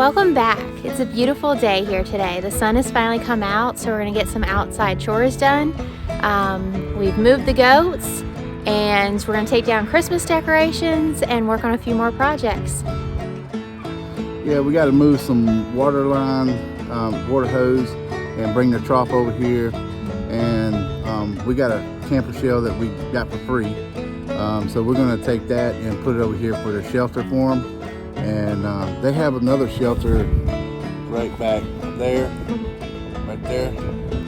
Welcome back. It's a beautiful day here today. The sun has finally come out, so we're gonna get some outside chores done. We've moved the goats and we're gonna take down Christmas decorations and work on a few more projects. Yeah, we got to move some water line, water hose, and bring the trough over here. And we got a camper shell that we got for free. So we're gonna take that and put it over here for the shelter for them. And they have another shelter right back there, right there.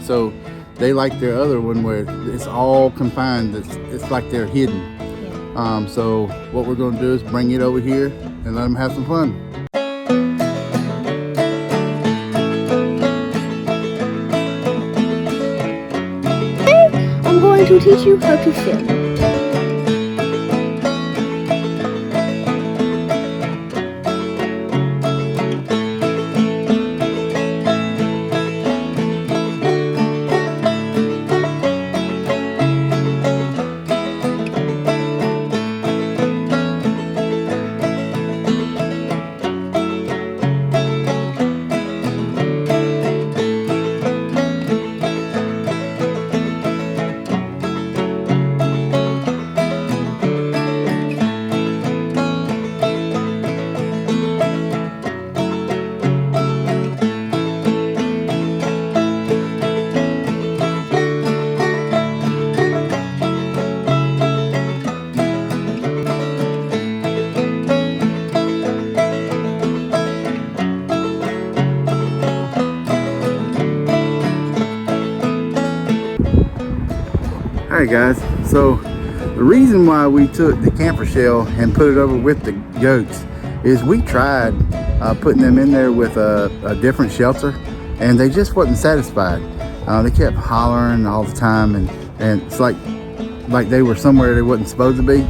So they like their other one where it's all confined. It's like they're hidden. Yeah. So what we're going to do is bring it over here and let them have some fun. I'm going to teach you how to film. Alright guys, so the reason why we took the camper shell and put it over with the goats is we tried putting them in there with a different shelter and they just wasn't satisfied. They kept hollering all the time and it's like they were somewhere they wasn't supposed to be.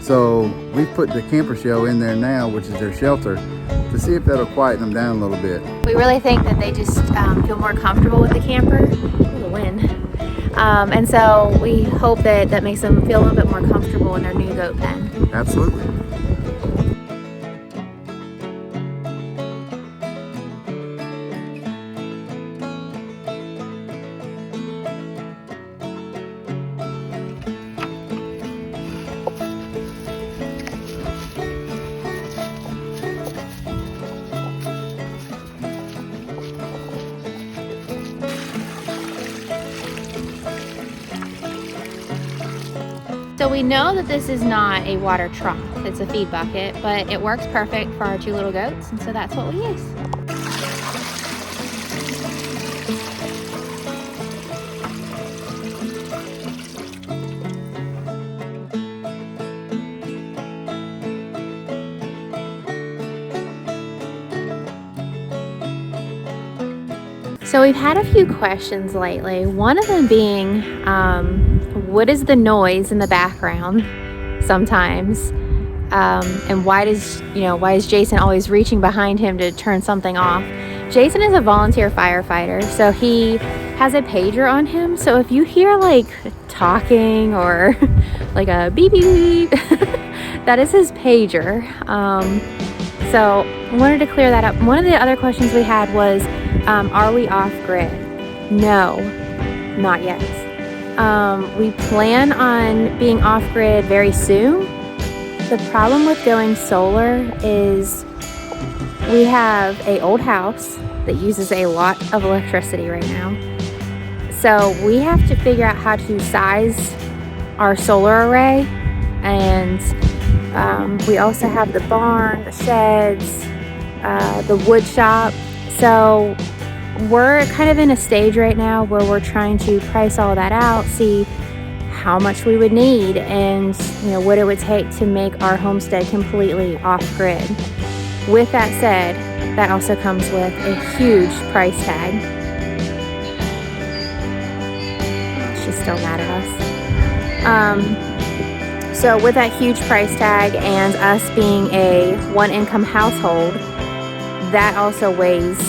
So we put the camper shell in there now, which is their shelter, to see if that'll quieten them down a little bit. We really think that they just feel more comfortable with the camper. Ooh, the wind. And so we hope that that makes them feel a little bit more comfortable in their new goat pen. Absolutely. So we know that this is not a water trough, it's a feed bucket, but it works perfect for our two little goats, and so that's what we use. So we've had a few questions lately, one of them being, what is the noise in the background sometimes? And why is Jason always reaching behind him to turn something off? Jason is a volunteer firefighter, so he has a pager on him. So if you hear like talking or like a beep beep beep, that is his pager. So I wanted to clear that up. One of the other questions we had was, are we off grid? No, not yet. We plan on being off grid very soon. The problem with going solar is we have an old house that uses a lot of electricity right now. So we have to figure out how to size our solar array, and we also have the barn, the sheds, the wood shop. So we're kind of in a stage right now where we're trying to price all that out, see how much we would need, and what it would take to make our homestead completely off-grid. With that said, that also comes with a huge price tag. She's still mad at us. So with that huge price tag and us being a one-income household, that also weighs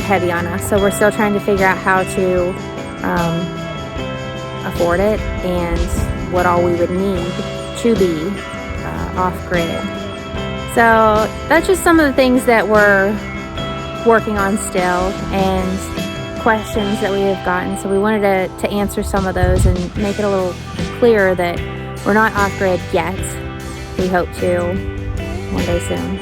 heavy on us. So we're still trying to figure out how to afford it and what all we would need to be off-grid. So that's just some of the things that we're working on still, and questions that we have gotten. So we wanted to answer some of those and make it a little clearer that we're not off-grid yet. We hope to one day soon.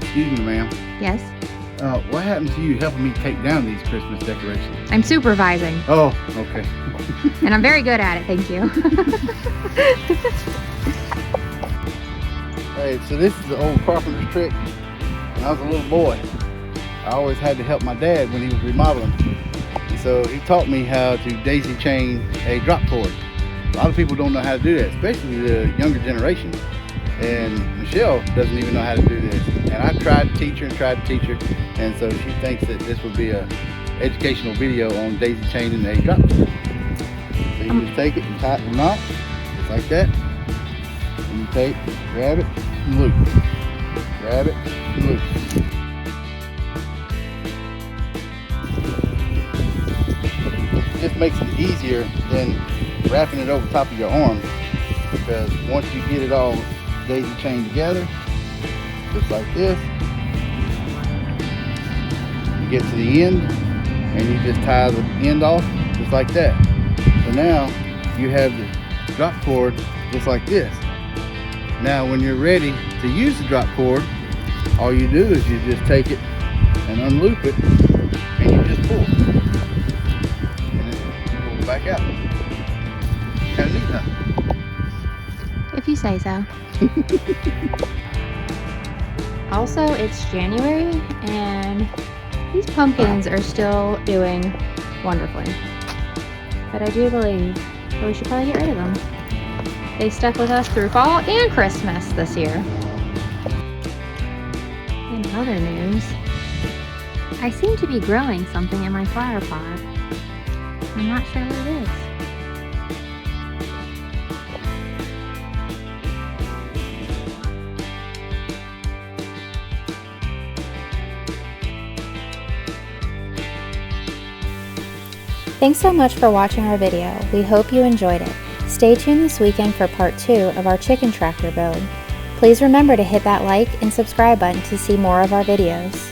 Excuse me, ma'am. Yes? What happened to you helping me take down these Christmas decorations? I'm supervising, Oh, okay. and I'm very good at it, thank you. Hey, so this is the old carpenter's trick. When I was a little boy, I always had to help my dad when he was remodeling. And so he taught me how to daisy chain a drop cord. A lot of people don't know how to do that, especially the younger generation. And Michelle doesn't even know how to do this. And I tried to teach her and tried to teach her. And so she thinks that this would be a educational video on daisy chaining a drop cord. So you just take it and tie the knot, just like that. And you take, grab it, and loop. Grab it, and loop. It just makes it easier than wrapping it over top of your arm, because once you get it all daisy chained together, just like this, you get to the end and you just tie the end off just like that. So now you have the drop cord just like this. Now when you're ready to use the drop cord, all you do is you just take it and unloop it, and you just pull, and it pulls back out. Kind of neat, huh? If you say so. Also, it's January and these pumpkins are still doing wonderfully. But I do believe that we should probably get rid of them. They stuck with us through fall and Christmas this year. In other news, I seem to be growing something in my flower pot. I'm not sure what it is. Thanks so much for watching our video. We hope you enjoyed it. Stay tuned this weekend for part 2 of our chicken tractor build. Please remember to hit that like and subscribe button to see more of our videos.